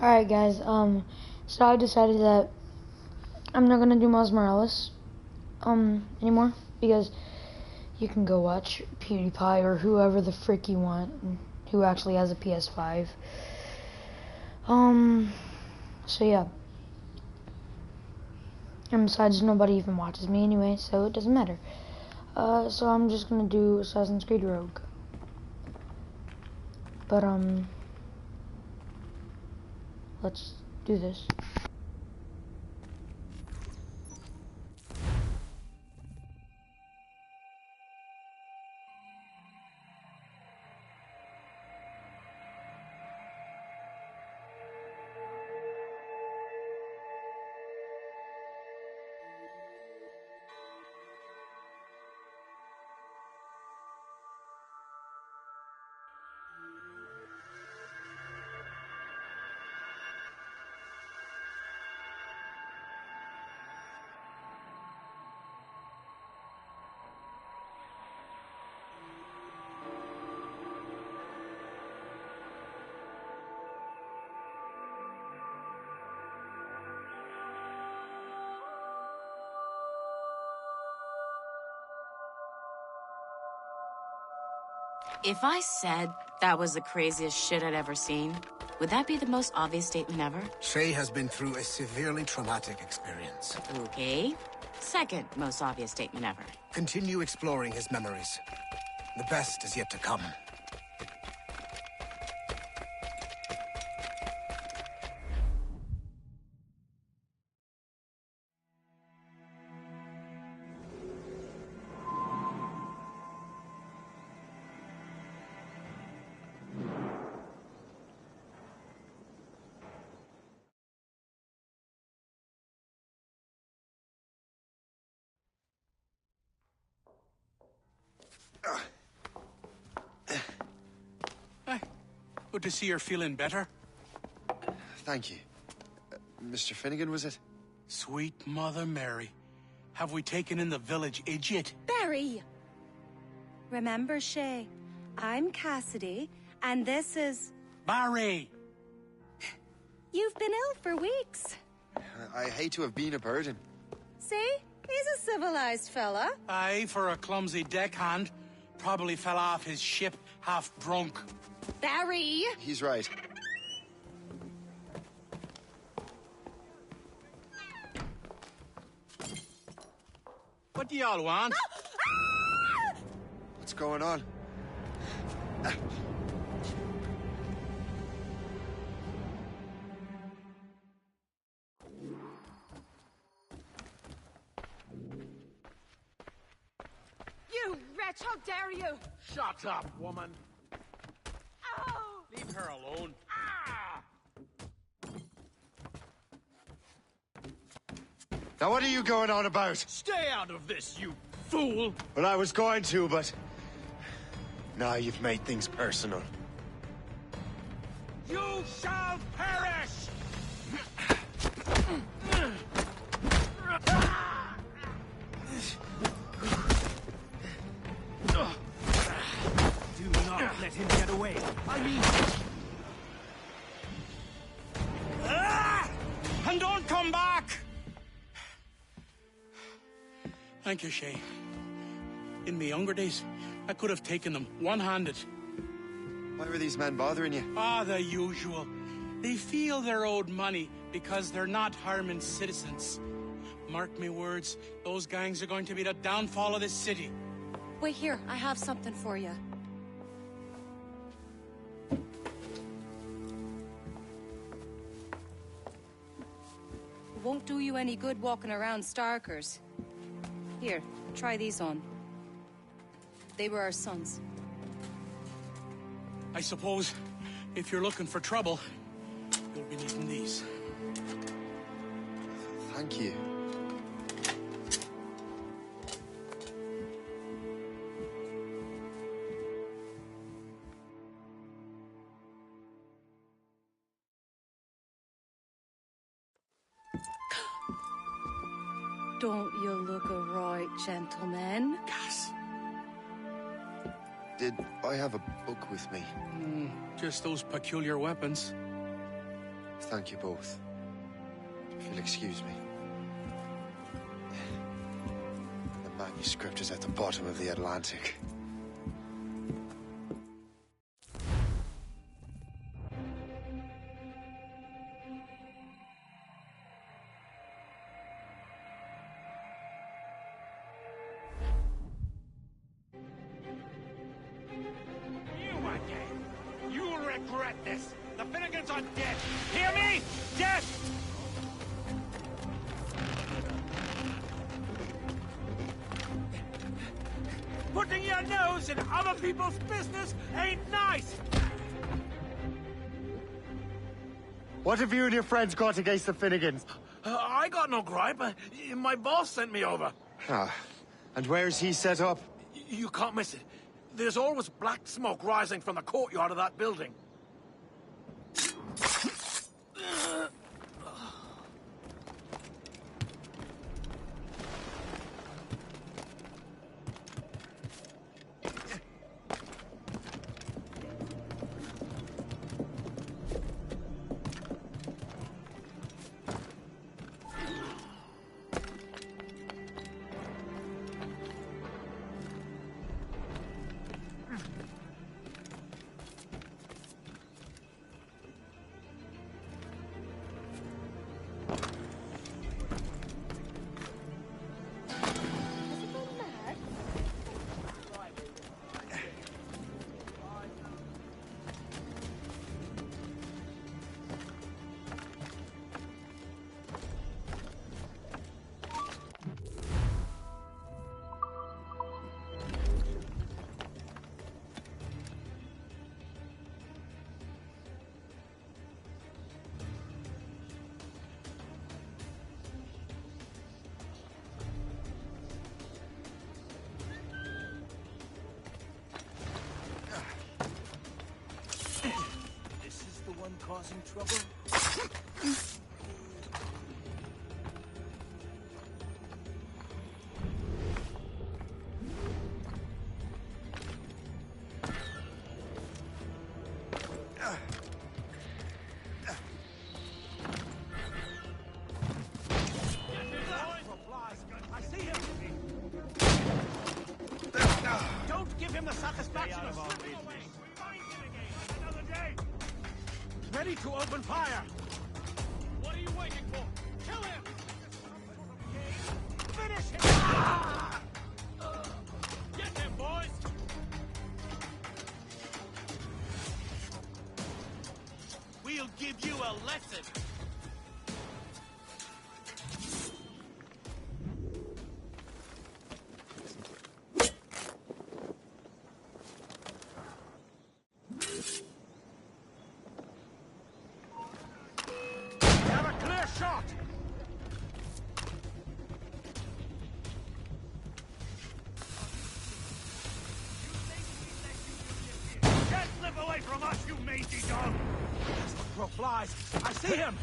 Alright guys, so I decided that I'm not gonna do Miles Morales anymore, because you can go watch PewDiePie or whoever the frick you want who actually has a PS5. So yeah. And besides, nobody even watches me anyway, so it doesn't matter. So I'm just gonna do Assassin's Creed Rogue. But let's do this. If I said that was the craziest shit I'd ever seen, would that be the most obvious statement ever? Shay has been through a severely traumatic experience. Okay. Second most obvious statement ever. Continue exploring his memories. The best is yet to come. Good to see you're feeling better. Thank you. Mr. Finnegan, was it? Sweet Mother Mary. Have we taken in the village idiot? Barry! Remember, Shay, I'm Cassidy, and this is... Barry! You've been ill for weeks. I hate to have been a burden. See? He's a civilized fella. Aye, for a clumsy deckhand. Probably fell off his ship half drunk. Barry! He's right. What do y'all want? What's going on? You wretch, how dare you! Shut up, woman. Ow! Leave her alone. Now what are you going on about? Stay out of this, you fool! Well, I was going to, but... Now you've made things personal. You shall perish! Do not let him get away. I mean... And don't come back! Thank you, Shay. In my younger days, I could have taken them one-handed. Why were these men bothering you? The usual. They feel they're owed money because they're not harming citizens. Mark me words, those gangs are going to be the downfall of this city. Wait here, I have something for you. Won't do you any good walking around Starkers. Here, try these on. They were our sons. I suppose, if you're looking for trouble, you'll be needing these. Thank you. Don't you look a right gentleman? Cass. Did I have a book with me? Just those peculiar weapons. Thank you both. If you'll excuse me. The manuscript is at the bottom of the Atlantic. You again! You'll regret this! The Finnegans are dead! Hear me? Dead! Putting your nose in other people's business ain't nice! What have you and your friends got against the Finnegans? I got no gripe. My boss sent me over. Ah, and where's he set up? You can't miss it. There's always black smoke rising from the courtyard of that building. Causing trouble? I see him! Don't give him the satisfaction of slipping away! Find him again another day! Ready to open fire! What are you waiting for? Kill him! Finish him! Ah! Get him, boys! We'll give you a lesson! Shot! Can't slip away from us, you mangy dog! As the crow flies, I see him!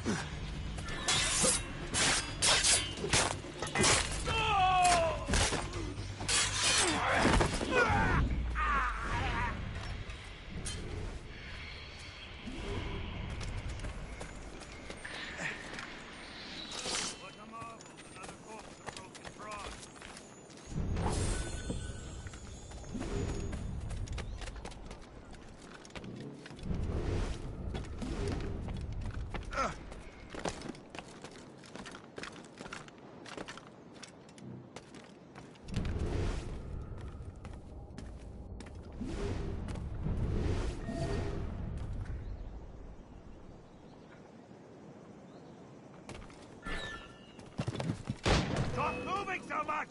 Stop moving so much!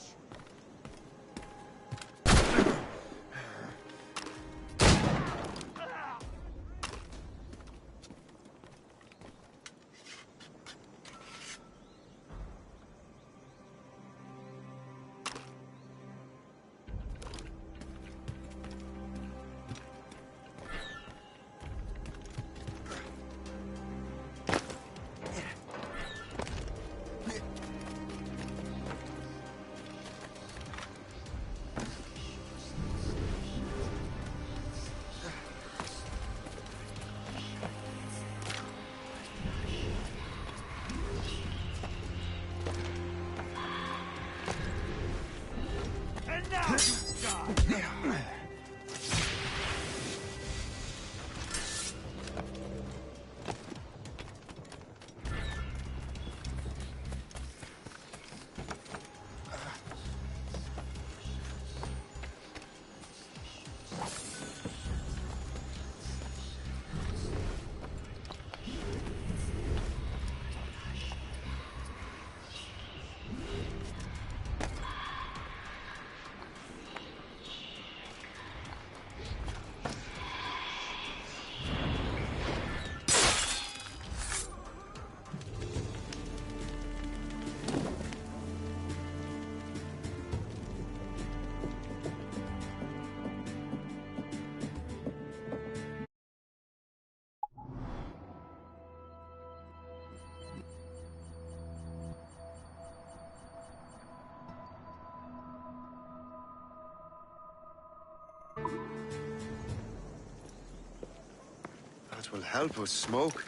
'Twill help us smoke.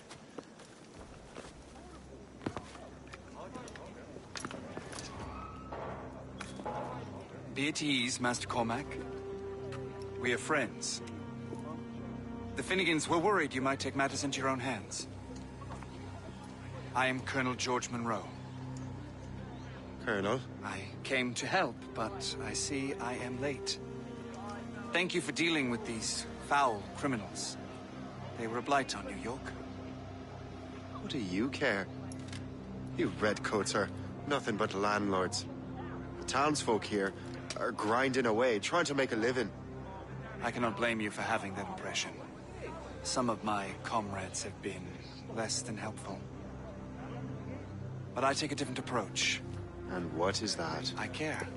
Be at ease, Master Cormac. We are friends. The Finnegans were worried you might take matters into your own hands. I am Colonel George Monroe. Colonel? I came to help, but I see I am late. Thank you for dealing with these foul criminals. They were a blight on New York. What do you care? You redcoats are nothing but landlords. The townsfolk here are grinding away, trying to make a living. I cannot blame you for having that impression. Some of my comrades have been less than helpful. But I take a different approach. And what is that? I care.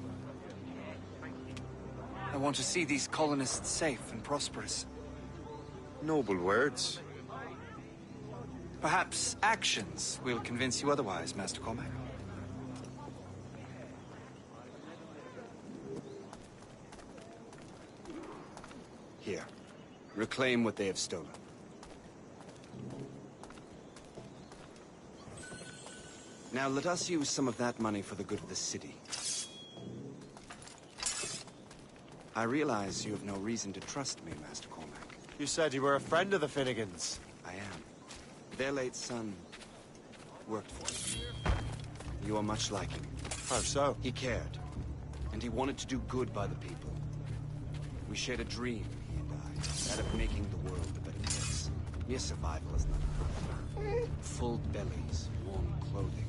I want to see these colonists safe and prosperous. Noble words. Perhaps actions will convince you otherwise, Master Cormac. Here. Reclaim what they have stolen. Now let us use some of that money for the good of the city. I realize you have no reason to trust me, Master Cormac. You said you were a friend of the Finnegans. I am. Their late son worked for me. You are much like him. How so? He cared, and he wanted to do good by the people. We shared a dream, he and I, that of making the world a better place. Mere survival is not enough. Full bellies, warm clothing.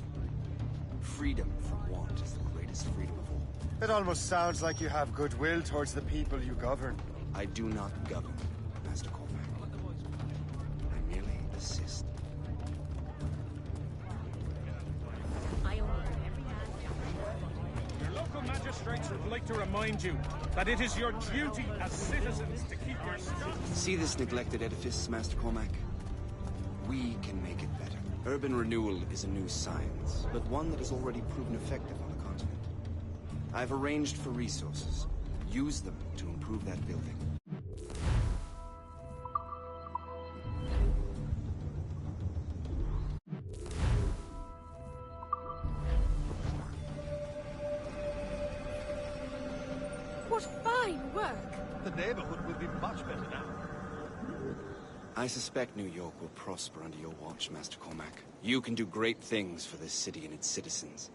Freedom from want is the greatest freedom of all. It almost sounds like you have goodwill towards the people you govern. I do not govern, Master Cormac. I merely assist. Your local magistrates would like to remind you that it is your duty as citizens to keep your stuff. See this neglected edifice, Master Cormac? We can make it better. Urban renewal is a new science, but one that has already proven effective on the continent. I've arranged for resources. Use them to improve that building. What fine work! The neighborhood will be much better now. I suspect New York will prosper under your watch, Master Cormac. You can do great things for this city and its citizens.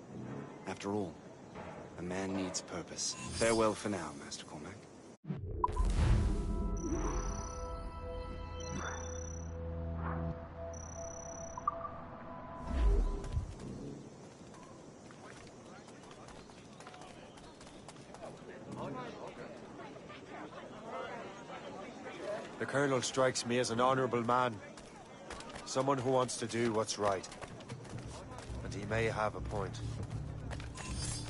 After all, a man needs purpose. Farewell for now, Master Cormac. The Colonel strikes me as an honorable man. Someone who wants to do what's right. And he may have a point.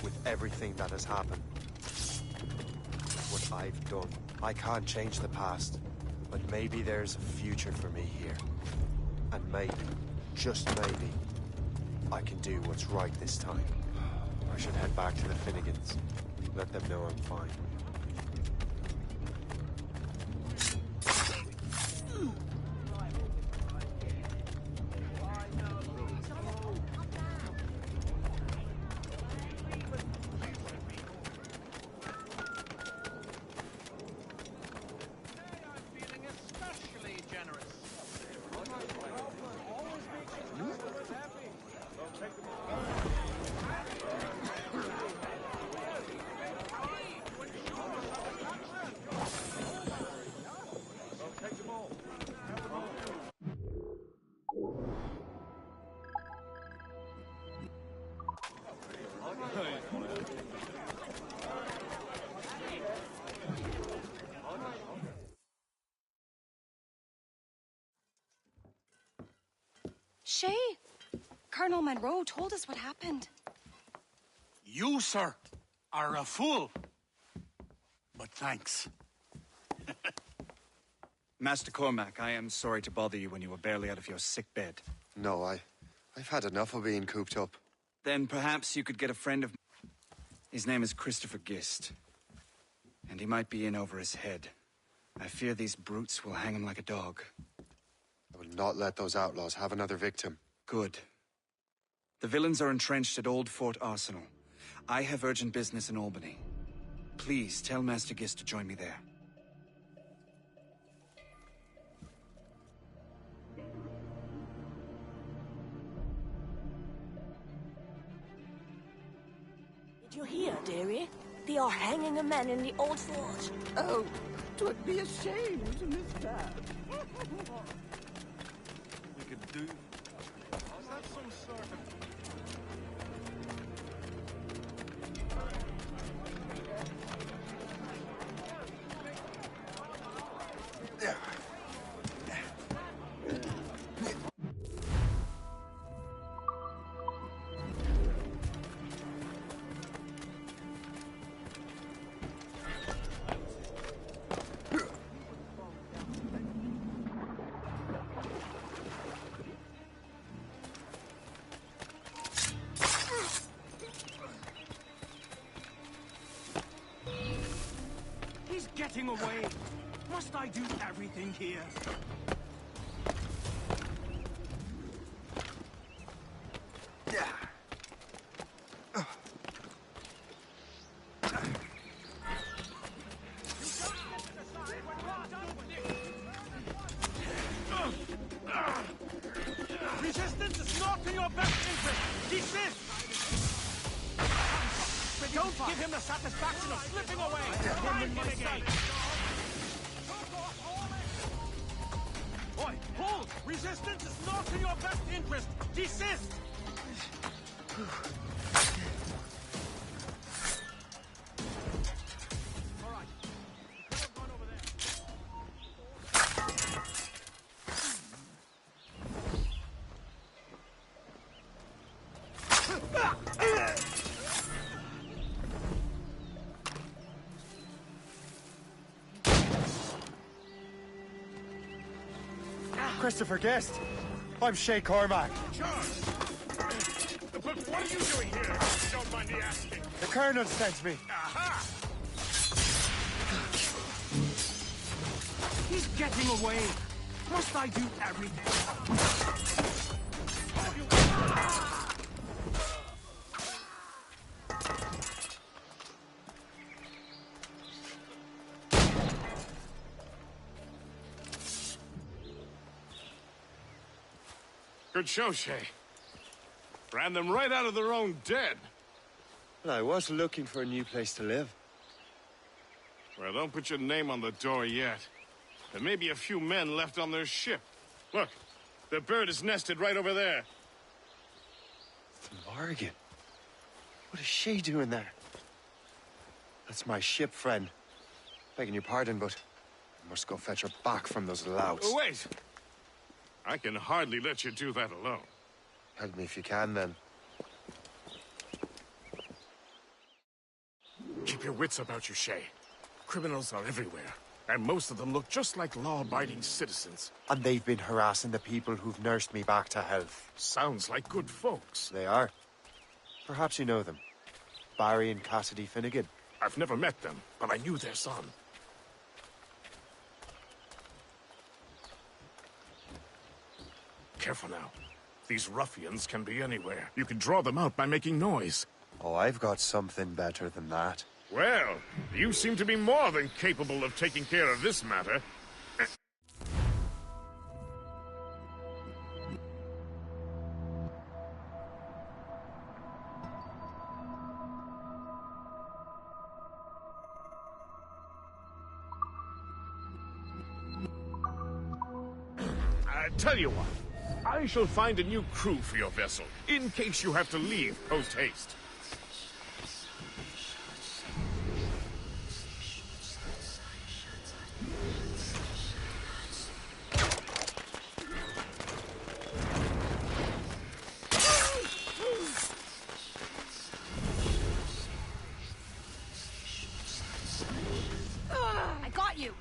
With everything that has happened. What I've done. I can't change the past. But maybe there's a future for me here. And maybe, just maybe, I can do what's right this time. I should head back to the Finnegans. Let them know I'm fine. Shay, Colonel Monroe told us what happened. You, sir, are a fool. But thanks. Master Cormac, I am sorry to bother you when you were barely out of your sick bed. No, I've had enough of being cooped up. Then perhaps you could get a friend of... His name is Christopher Gist. And he might be in over his head. I fear these brutes will hang him like a dog. will not let those outlaws have another victim. Good. The villains are entrenched at Old Fort Arsenal. I have urgent business in Albany. Please tell Master Gist to join me there. Did you hear, dearie? They are hanging a man in the Old Fort. Oh, 'twould be a shame to miss that. We could do... Is that some sort of... He's getting away. Must I do everything here? Resistance is not in your best interest. Desist! Don't give him the satisfaction of slipping away. Find him again. Oi, hold! Resistance is not in your best interest. Desist! All right. You could have gone over there. Christopher Guest. I'm Shay Cormac. Charles! But what are you doing here? Don't mind me asking. The Colonel sent me. Aha! He's getting away. Must I do everything? Good show, Shay. Ran them right out of their own den. Well, I was looking for a new place to live. Well, don't put your name on the door yet. There may be a few men left on their ship. Look, the bird is nested right over there. The Morrigan. What is she doing there? That's my ship, friend. Begging your pardon, but I must go fetch her back from those louts. Oh, wait! I can hardly let you do that alone. Help me if you can, then. Keep your wits about you, Shay. Criminals are everywhere, and most of them look just like law-abiding citizens. And they've been harassing the people who've nursed me back to health. Sounds like good folks. They are. Perhaps you know them. Barry and Cassidy Finnegan. I've never met them, but I knew their son. Careful now. These ruffians can be anywhere. You can draw them out by making noise. Oh, I've got something better than that. Well, you seem to be more than capable of taking care of this matter. Tell you what. I shall find a new crew for your vessel, in case you have to leave post-haste. I got you.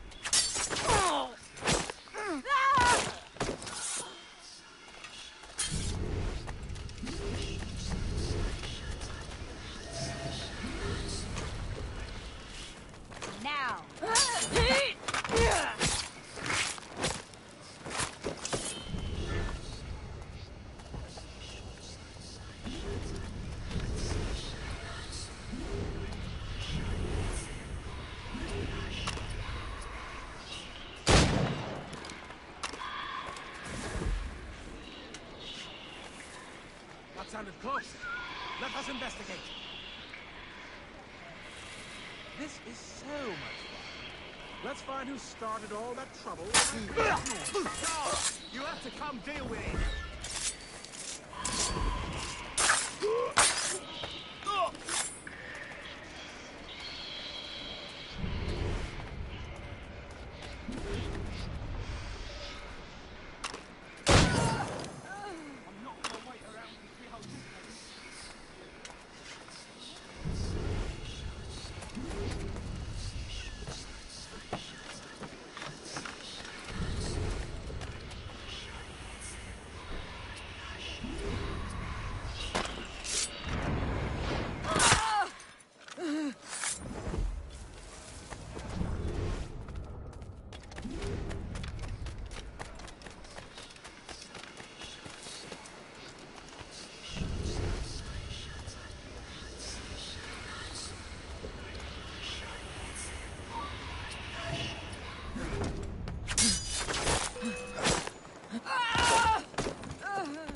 That sounded close. Let us investigate. This is so much fun. Let's find who started all that trouble. You have to come deal with it.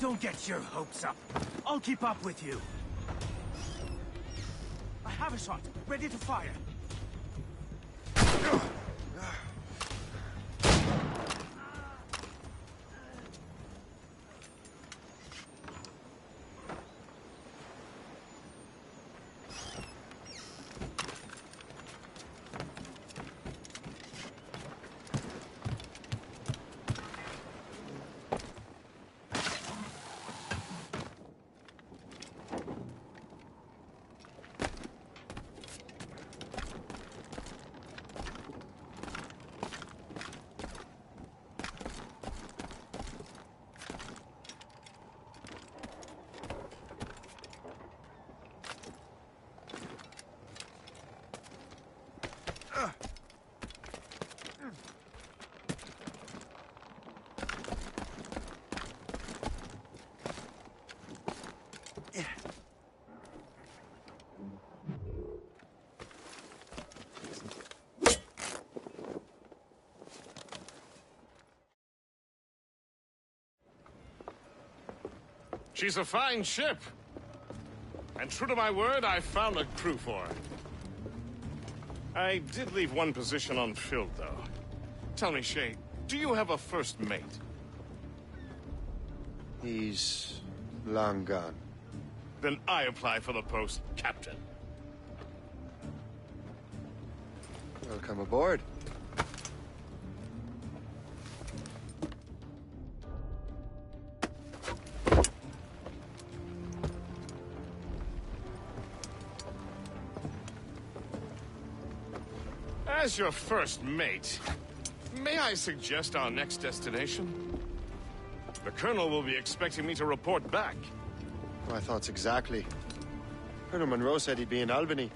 Don't get your hopes up. I'll keep up with you. I have a shot, ready to fire. She's a fine ship. And true to my word, I found a crew for her. I did leave one position unfilled, though. Tell me, Shay, do you have a first mate? He's long gone. Then I apply for the post, Captain. Welcome aboard. As your first mate, may I suggest our next destination? The Colonel will be expecting me to report back. My thoughts exactly. Colonel Monroe said he'd be in Albany.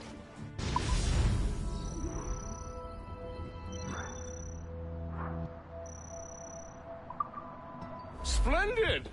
Splendid!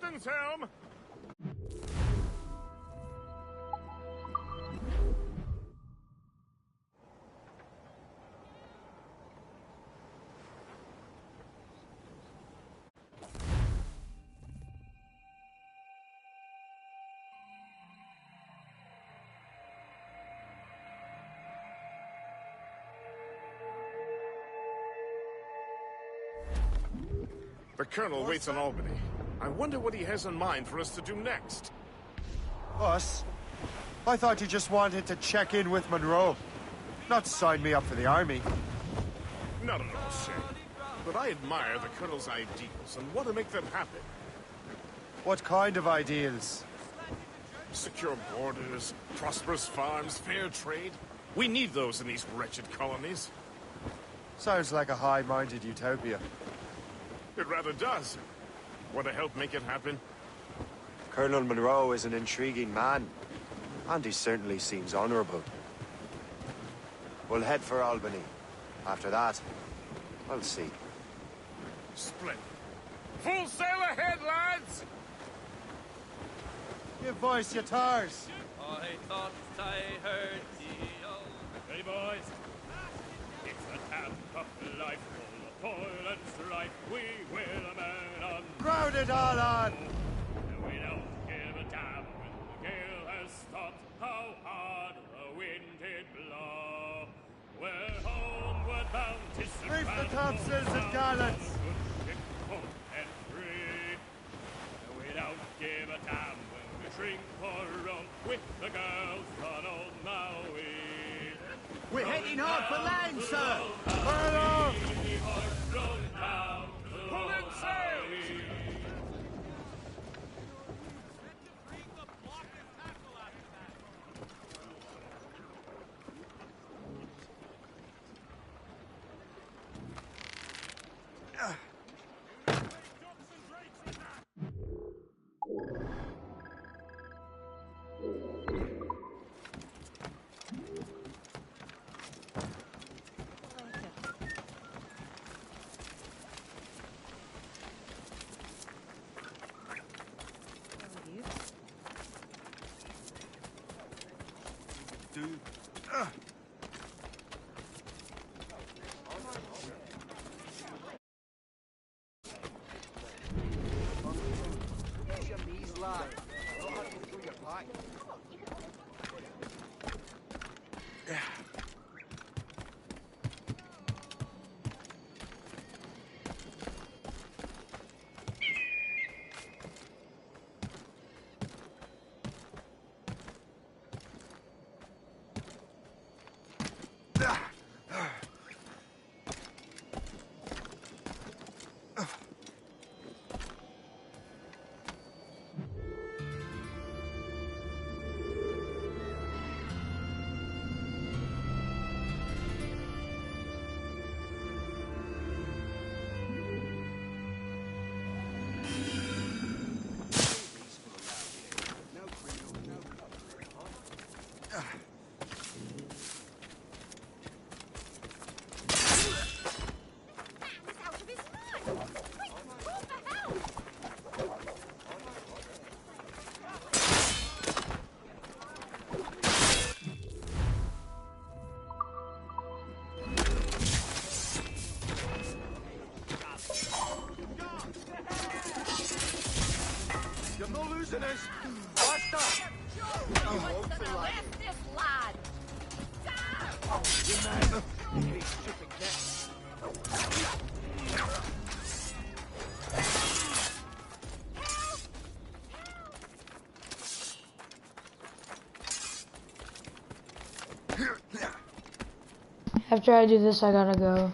Captain's helm! The Colonel waits on Albany. I wonder what he has in mind for us to do next. Us? I thought you just wanted to check in with Monroe. Not sign me up for the army. Not at all, Shay. But I admire the Colonel's ideals and want to make them happen. What kind of ideals? Secure borders, prosperous farms, fair trade. We need those in these wretched colonies. Sounds like a high-minded utopia. It rather does. Want to help make it happen? Colonel Monroe is an intriguing man, and he certainly seems honorable. We'll head for Albany. After that, I'll see. Splendid. Full sail ahead, lads! Give voice, you tars! I thought I heard the Hey, boys. It's a damn tough life, full of toil and strife. We will a man on. Crowd it all on! We don't give a damn when the gale has stopped. How hard the wind did blow. We're homeward bound, 'tis the Reef the topsails and gallants! And free. We don't give a damn when we drink or rum with the girls on old Maui. We're heading hard for land, sir! Furlough! Pull in sails! You're not losing us! Faster! What's gonna last this lad? You man! You stupid cat! After I do this, I gotta go.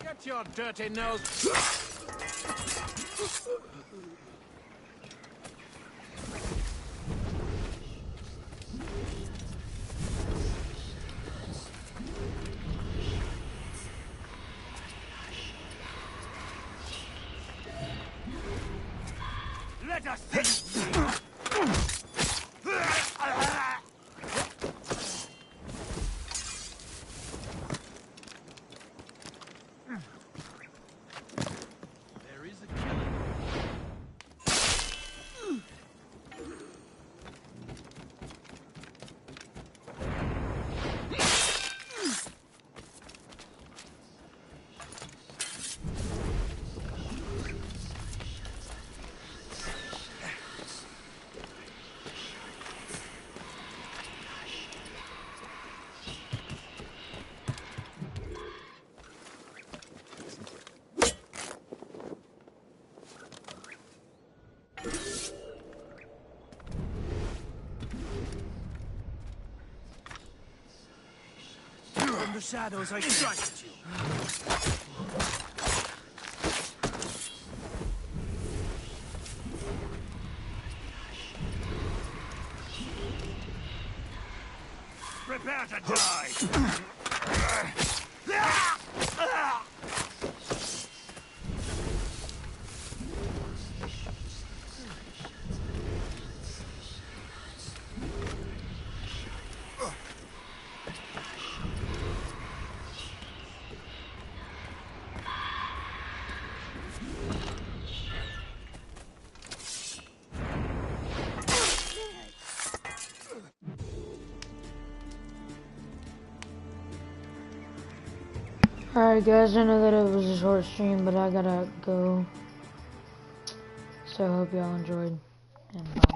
Get your dirty nose! Let us see. There is a killer. From the shadows, I strike at you. Prepare to die! Alright guys, I know that it was a short stream, but I gotta go. So I hope y'all enjoyed, and bye.